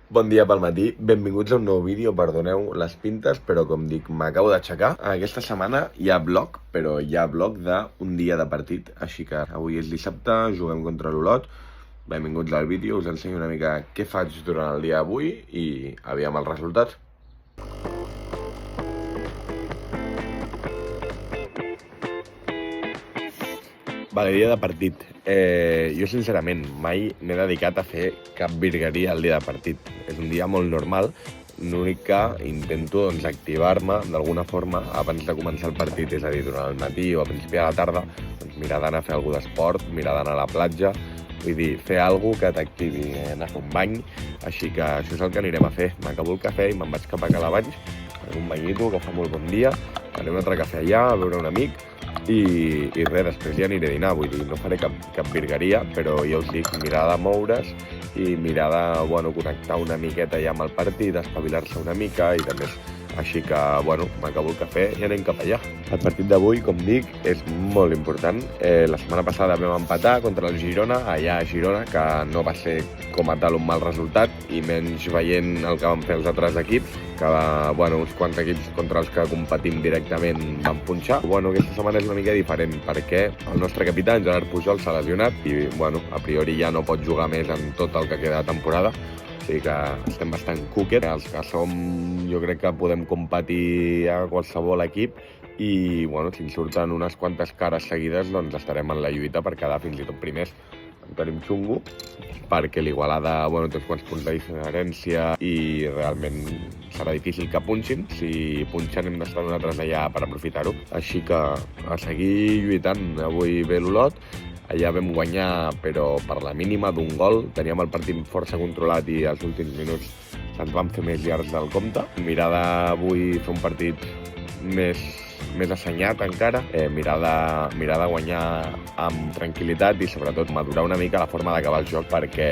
Bon dia pel matí, benvinguts a un nou vídeo, perdoneu les pintes, però com dic, m'acabo d'aixecar. Aquesta setmana hi ha vlog, però hi ha vlog d'un dia de partit, així que avui és dissabte, juguem contra l'Olot. Benvinguts al vídeo, us ensenyo una mica què faig durant el dia d'avui i aviam el resultat. Vale, dia de partit. Jo sincerament mai m'he dedicat a fer cap virgueria al dia de partit. És un dia molt normal, l'únic que intento activar-me d'alguna forma abans de començar el partit, és a dir, durant el matí o a principi de la tarda, mirar d'anar a fer alguna d'esport, mirar d'anar a la platja, vull dir, fer alguna que t'activi, anar a fer un bany, així que això és el que anirem a fer. M'acabo el cafè i me'n vaig cap a Calabanys, un banyito que fa molt bon dia, anem a un altre cafè allà, a veure un amic, i res, després ja aniré a dinar, vull dir, no faré cap virgueria, però ja us dic, mirar de moure's i mirar de, connectar una miqueta ja amb el partit, espavilar-se una mica i de més. Així que, m'acabo el cafè i anem cap allà. El partit d'avui, com dic, és molt important. La setmana passada vam empatar contra el Girona, allà a Girona, que no va ser com a tal un mal resultat, i menys veient el que van fer els altres equips, que uns quants equips contra els que competim directament van punxar. Aquesta setmana és una mica diferent, perquè el nostre capità, en Gerard Pujol, s'ha lesionat i, a priori ja no pot jugar més en tot el que queda de temporada. O sigui que estem bastant cúquet. Els que som, jo crec que podem competir a qualsevol equip i, si ens surten unes quantes cares seguides, doncs estarem en la lluita per quedar fins i tot primers. En tenim xungo, perquè l'Igualada té uns quants punts de diferència i realment serà difícil que punxin. Si punxen hem d'estar nosaltres allà per aprofitar-ho. Així que a seguir lluitant. Avui ve l'Olot. Allà vam guanyar, però per la mínima d'un gol. Teníem el partit força controlat i als últims minuts ens vam fer més llargs del compte. Mirar d'avui fer un partit més assenyat encara, mirar de guanyar amb tranquil·litat i sobretot madurar una mica la forma d'acabar el joc, perquè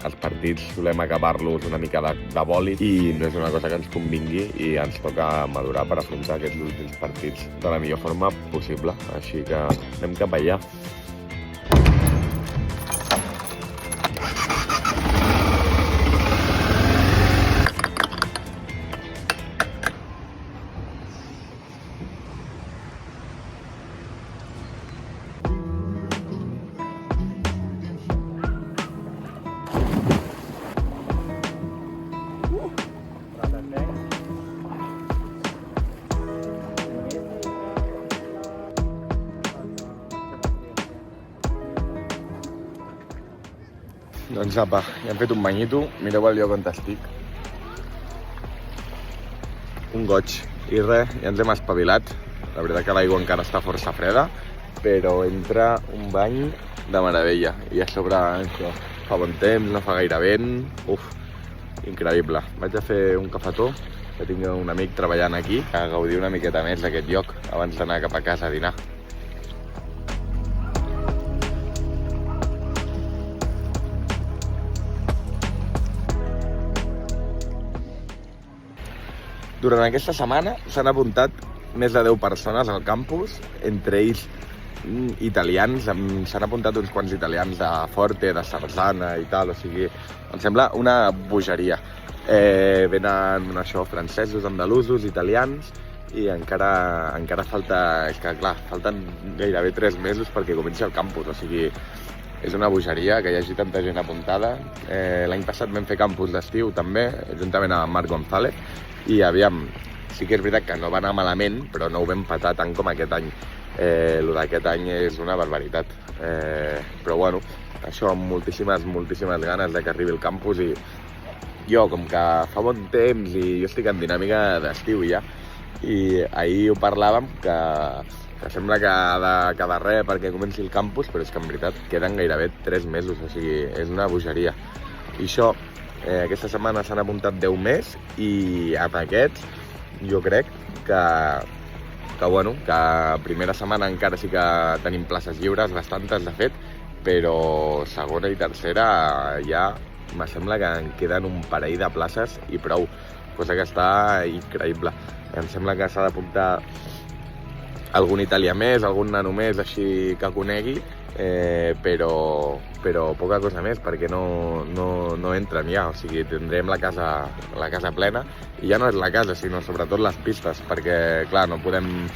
els partits solem acabar-los una mica de bòlit i no és una cosa que ens convingui i ens toca madurar per afrontar aquests últims partits de la millor forma possible. Així que anem cap allà. Doncs apa, ja hem fet un banyito, mireu el lloc on estic. Un goig. I res, ja ens hem espavilat. La veritat que l'aigua encara està força freda, però entra un bany de meravella. I a sobre això, fa bon temps, no fa gaire vent. Increïble. Vaig a fer un cafetó, que tinc un amic treballant aquí, a gaudir una miqueta més d'aquest lloc abans d'anar cap a casa a dinar. Durant aquesta setmana s'han apuntat més de 10 persones al campus, entre ells italians. S'han apuntat uns quants italians de Forte, de Sarzana i tal, o sigui, em sembla una bogeria. Venen això, francesos, andalusos, italians, i encara falta, és que clar, falten gairebé 3 mesos perquè comenci el campus, o sigui, és una bogeria que hi hagi tanta gent apuntada. L'any passat vam fer campus d'estiu també, juntament amb Marc González, i aviam, sí que és veritat que no va anar malament, però no ho vam patar tant com aquest any. El d'aquest any és una barbaritat. Però això amb moltíssimes ganes de que arribi el campus, i jo, com que fa bon temps i jo estic en dinàmica d'estiu ja, i ahir ho parlàvem, que sembla que ha de quedar res perquè comenci el campus, però és que en veritat queden gairebé 3 mesos, o sigui, és una bogeria. I això, aquesta setmana s'han apuntat 10 més, i amb aquests jo crec que primera setmana encara sí que tenim places lliures, bastantes de fet, però segona i tercera ja me sembla que en queden un parell de places i prou, cosa que està increïble. Em sembla que s'ha d'apuntar algun italià més, algun nano més així que conegui, però poca cosa més, perquè no entren ja, o sigui, tindrem la casa plena, i ja no és la casa, sinó sobretot les pistes, perquè, clar, no podem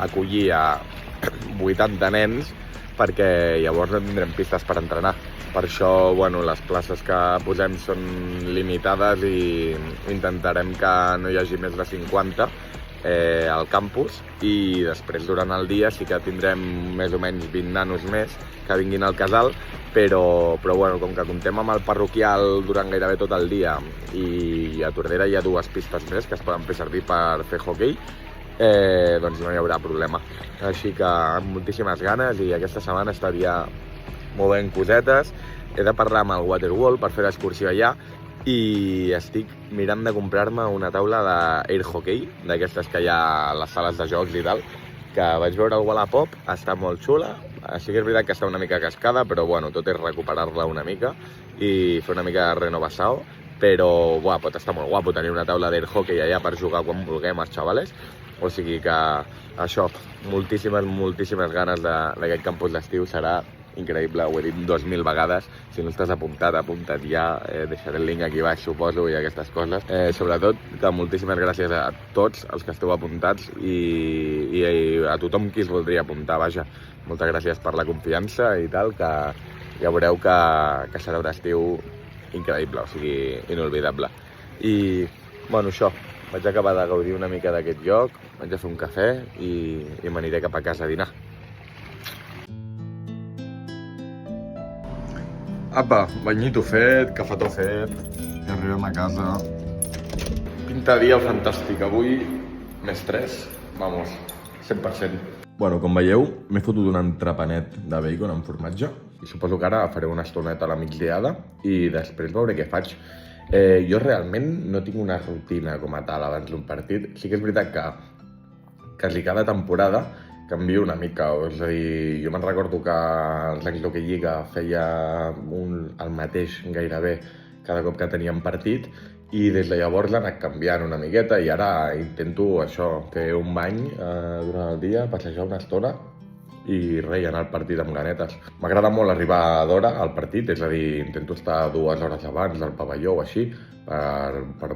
acollir a 80 nens, perquè llavors no tindrem pistes per entrenar. Per això, bueno, les places que posem són limitades i intentarem que no hi hagi més de 50 al campus, i després durant el dia sí que tindrem més o menys 20 nanos més que vinguin al casal, però bueno, com que comptem amb el parroquial durant gairebé tot el dia i a Tordera hi ha 2 pistes més que es poden fer servir per fer hoquei, doncs no hi haurà problema. Així que amb moltíssimes ganes, i aquesta setmana estaria movent cosetes. He de parlar amb el Waterworld per fer l'excursió allà, i estic mirant de comprar-me una taula d'air hockey, d'aquestes que hi ha a les sales de jocs i tal, que vaig veure al Wallapop, està molt xula. Sí que és veritat que està una mica cascada, però bueno, tot és recuperar-la una mica i fer una mica de renovació, però pot estar molt guapo tenir una taula d'air hockey allà per jugar quan vulguem els xavales. O sigui que això, moltíssimes ganes d'aquest campus d'estiu, serà increïble, ho he dit 2000 vegades. Si no estàs apuntat, apunta't ja, deixaré el link aquí baix, suposo, i aquestes coses. Sobretot, que moltíssimes gràcies a tots els que esteu apuntats i a tothom qui es voldria apuntar, vaja. Moltes gràcies per la confiança i tal, que ja veureu que serà un estiu increïble, o sigui, inolvidable. I, bueno, això, vaig acabar de gaudir una mica d'aquest lloc, vaig a fer un cafè i m'aniré cap a casa a dinar. Apa, banyito fet, cafetó fet, i arribem a casa. Pinta dia fantàstic avui, més 3, vamos, 100%. Bueno, com veieu, m'he fotut un entrepanet de bacon amb formatge, i suposo que ara faré una estoneta a la migdiada i després veuré què faig. Jo realment no tinc una rutina com a tal abans d'un partit. Sí que és veritat que quasi cada temporada canvio una mica, és a dir, jo me'n recordo que els anys d'Hockey Lliga feia el mateix gairebé cada cop que teníem partit, i des de llavors l'he anat canviant una miqueta, i ara intento això, fer un bany durant el dia, passejar una estona i res, anar al partit amb ganetes. M'agrada molt arribar d'hora al partit, és a dir, intento estar 2 hores abans del pavelló o així, per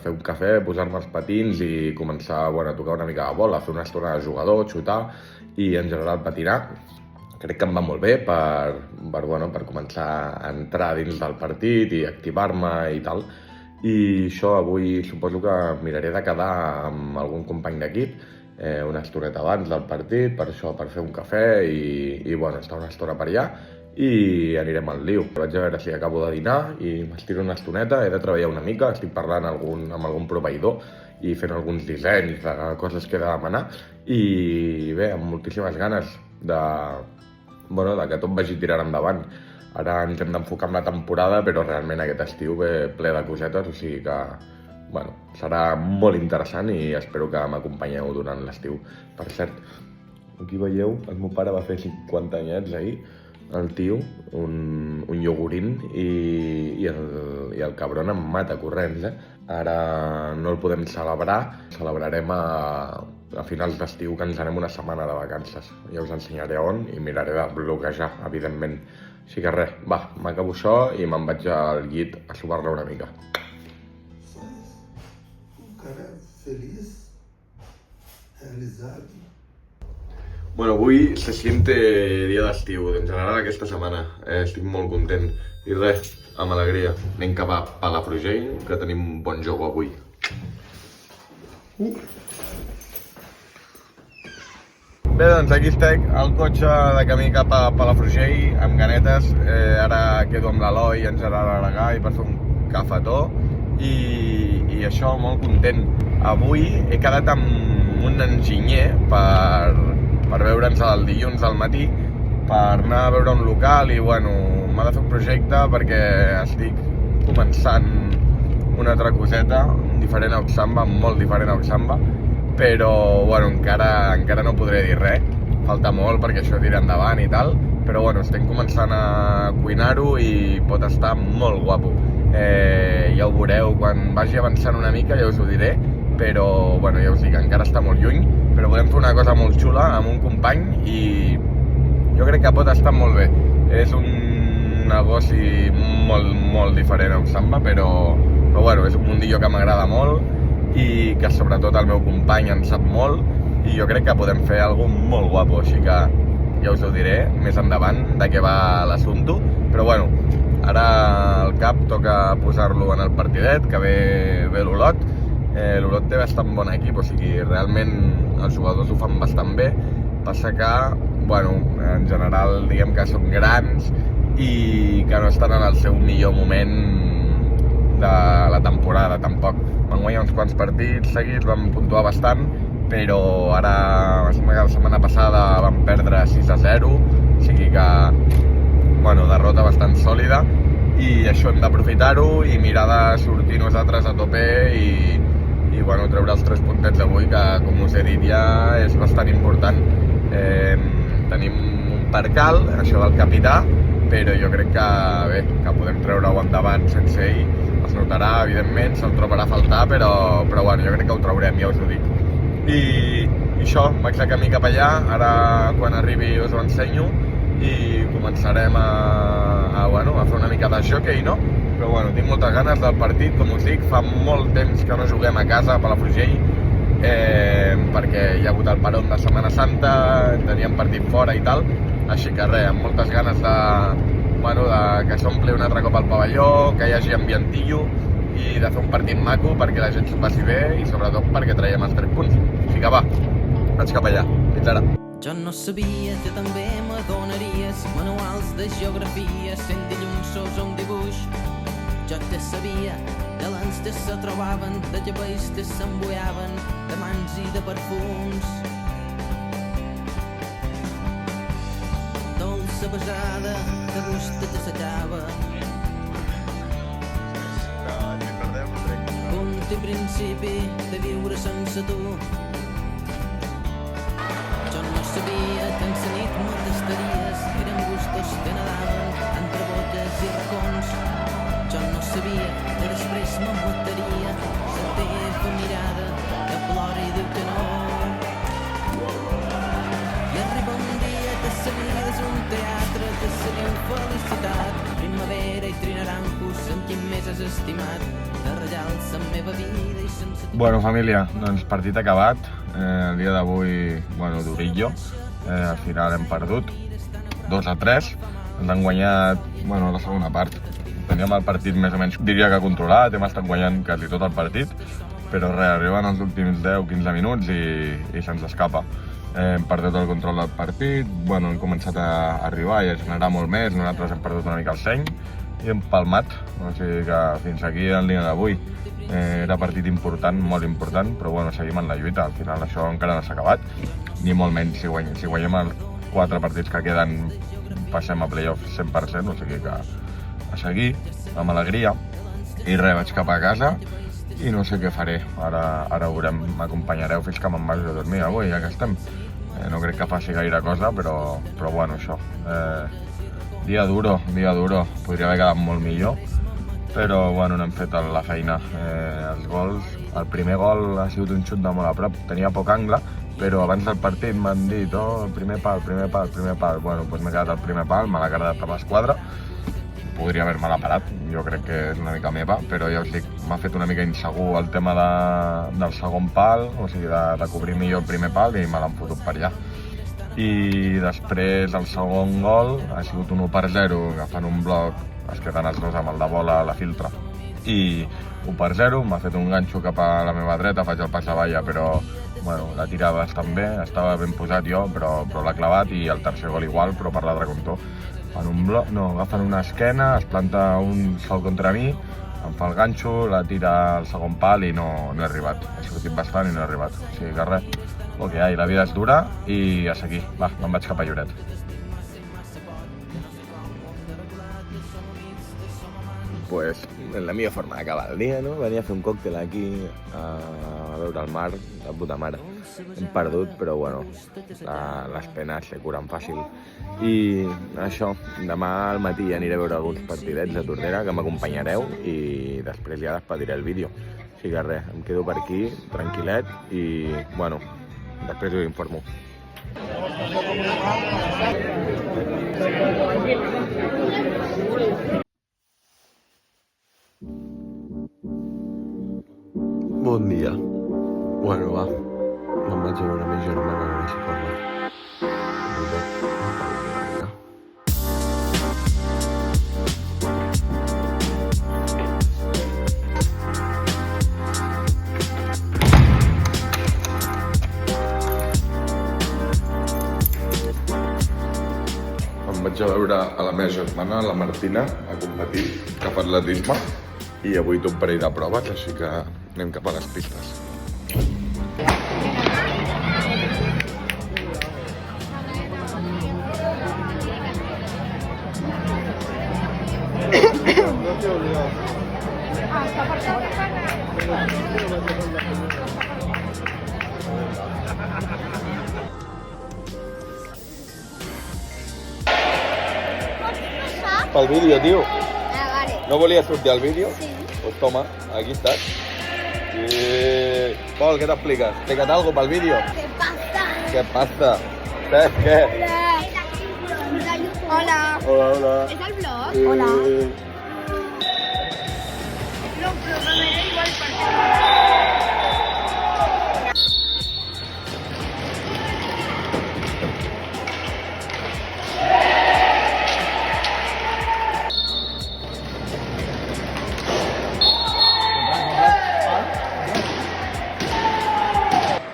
fer un cafè, posar-me els patins i començar a tocar una mica de bola, fer una estona de jugador, xutar i en general patinar. Crec que em va molt bé per començar a entrar dins del partit i activar-me i tal. I això avui suposo que miraré de quedar amb algun company d'equip una estoneta abans del partit, per fer un cafè i estar una estona per allà, i anirem al liu. Vaig a veure si acabo de dinar i m'estiro una estoneta, he de treballar una mica, estic parlant amb algun proveïdor i fent alguns dissenys de coses que he de demanar, i bé, amb moltíssimes ganes de que tot vagi tirant endavant. Ara ens hem d'enfocar en la temporada, però realment aquest estiu ve ple de cosetes, o sigui que serà molt interessant i espero que m'acompanyeu durant l'estiu. Per cert, aquí veieu, el meu pare va fer 50 anyets ahir, el tio, un iogurín, i el cabron em mata corrents, Ara no el podem celebrar, celebrarem a finals d'estiu, que ens anem una setmana de vacances. Ja us ensenyaré on i miraré de bloquejar, evidentment. Així que res, m'acabo això i me'n vaig al llit a subar-la una mica. Cara feliç, realitzat. Bueno, avui se siente dia d'estiu, en general aquesta setmana. Estic molt content. I res, amb alegria. Anem cap a Palafrugell, que tenim un bon joc avui. Bé, doncs aquí estic, al cotxe de camí cap a Palafrugell, amb ganetes. Ara quedo amb l'Eloi i en Gerard Aragall per fer un cafetó. I això, molt content. Avui he quedat amb un enginyer per veure'ns el dilluns al matí, per anar a veure un local i m'ha de fer un projecte perquè estic començant una altra coseta, diferent a Oxamba, molt diferent a Oxamba, però encara no podré dir res, falta molt perquè això tira endavant i tal, però estem començant a cuinar-ho i pot estar molt guapo. Ja ho veureu, quan vagi avançant una mica ja us ho diré, però ja us dic, encara està molt lluny, però volem fer una cosa molt xula amb un company i jo crec que pot estar molt bé. És un negoci molt diferent em sembla, però bueno, és un mundillo que m'agrada molt i que sobretot el meu company en sap molt i jo crec que podem fer alguna cosa molt guapo, així que ja us ho diré més endavant de què va l'assumpte, però bueno, ara al cap toca posar-lo en el partidet, que ve l'Olot. L'Olot té bastant bon equip, o sigui, realment els jugadors ho fan bastant bé, passa que, bueno, en general diguem que són grans i que no estan en el seu millor moment de la temporada, tampoc. Van guanyar uns quants partits seguits, van puntuar bastant, però ara, la setmana passada van perdre 6-0, o sigui que, bueno, derrota bastant sòlida i això hem d'aprofitar-ho i mirar de sortir nosaltres a tope i bueno, treure els 3 puntets d'avui, que com us he dit ja és bastant important. Tenim un percal, això del capità, però jo crec que bé, que podem treure-ho endavant sense ell. Es notarà, evidentment, se'l trobarà a faltar, però bueno, jo crec que ho traurem, ja us ho dic. I això, vaig de camí cap allà, ara quan arribi us ho ensenyo i començarem a fer una mica de jockey, no? Però bueno, tinc moltes ganes del partit, com us dic, fa molt temps que no juguem a casa a Palafrugell, perquè hi ha hagut el peron de Setmana Santa, teníem partit fora i tal, així que res, amb moltes ganes de que s'ompli un altre cop el pavelló, que hi hagi ambientillo i de fer un partit maco perquè la gent s'ho passi bé i sobretot perquè traiem els 3 punts. Així que va, vaig cap allà. Fins ara. Jo no sabia que també m'adonaries manuals de geografia, sent dilluns un dibuix. Jo te sabia, de l'ans te se trobaven, de llavells te s'embuiaven, de mans i de perfums. Dolça besada, de gust t'assajava. Punt i principi de viure sense tu. Jo no sabia que en sa nit me tastaries, eren gustos que nadaven entre botes i racons. Jo no sabia que després me mataria la teva mirada que plora i diu que no. I arriba un dia que sa vida és un teatre, que seria felicitat, primavera i trinaranjos amb qui més has estimat, de ratllar la meva vida i sense tu. Bueno, família, doncs partit acabat. El dia d'avui, durillo. Al final hem perdut 2-3. Ens han guanyat, la segona part. Teníem el partit més o menys, diria que controlat, hem estat guanyant quasi tot el partit, però arriben els últims 10-15 minuts i se'ns escapa. Hem perdut el control del partit, hem començat a arribar i a generar molt més, nosaltres hem perdut una mica el seny i hem palmat, o sigui que fins aquí el dia d'avui. Era partit important, molt important, però seguim en la lluita, al final això encara no s'ha acabat, ni molt menys, si guanyem els 4 partits que queden passem a playoff 100%, o sigui que a seguir, amb alegria, i res, vaig cap a casa i no sé què faré, ara ho veurem, m'acompanyareu fins que me'n vagi a dormir avui, ja que estem. No crec que faci gaire cosa, però això. Dia duro, podria haver quedat molt millor, però no hem fet la feina. Els gols, el primer gol ha sigut un xut de molt a prop, tenia poc angle, però abans del partit m'han dit, primer pal. Doncs m'he quedat al primer pal, me l'ha agradat per l'esquadra, podria haver-me-la parat, jo crec que és una mica meva, però ja us dic, m'ha fet una mica insegur el tema del segon pal, o sigui, de cobrir millor el primer pal i me l'han fotut per allà. I després el segon gol ha sigut un 1-0, agafant un bloc, es queden els dos amb el de bola a la filtra. I 1-0, m'ha fet un ganxo cap a la meva dreta, faig el pas de balla, però la tirava bastant bé, estava ben posat jo, però l'ha clavat, i el tercer gol igual, però per l'altre cantó. Agafen una esquena, es planta un sol contra mi, em fa el ganxo, la tira al segon pal i no he arribat. He sortit bastant i no he arribat. O sigui que res, la vida és dura i a seguir. Va, me'n vaig cap a Lloret. Pues en la meva forma d'acabar el dia, no? Venia a fer un còctel aquí a veure el mar, de puta mare. Hem perdut, però les penes se curen fàcil. I això, demà al matí aniré a veure alguns partidets de Tordera, que m'acompanyareu, i després ja despediré el vídeo. Així que res, em quedo per aquí, tranquil·let, i després us informo. Bon dia. Bueno, va. Me'n vaig a veure a mi germana a veure si parla. Vinga. Em vaig a veure a la meva germana, la Martina, a competir, que fa atletisme, i avui té un parell de proves, així que anem cap a les pistes. Pel vídeo, tio. Ah, vale. No volies sortir al vídeo? Sí. Pues toma, aquí estás. Pol, què t'expliques? Explica't algo pel vídeo. ¿Qué pasa? Què passa? Què? Hola. Hola, hola. ¿Es el vlog? Hola. No, pero me da igual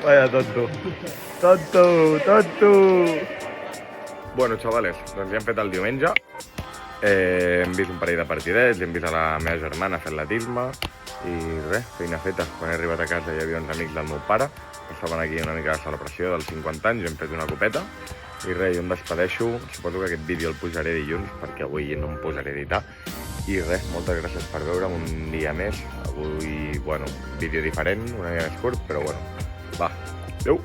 Vaya tonto. Tonto. Bueno, xavales, doncs ja hem fet el diumenge. Hem vist un parell de partidets, hem vist a la meva germana fer atletisme i res, feina feta. Quan he arribat a casa hi havia uns amics del meu pare que estaven aquí una mica de celebració dels 50 anys, hem fet una copeta i res, jo em despedeixo. Suposo que aquest vídeo el pujaré dilluns perquè avui no em posaré a editar. I res, moltes gràcies per veure'm un dia més. Avui, bueno, vídeo diferent, una mica més curt, però bueno, va, adeu!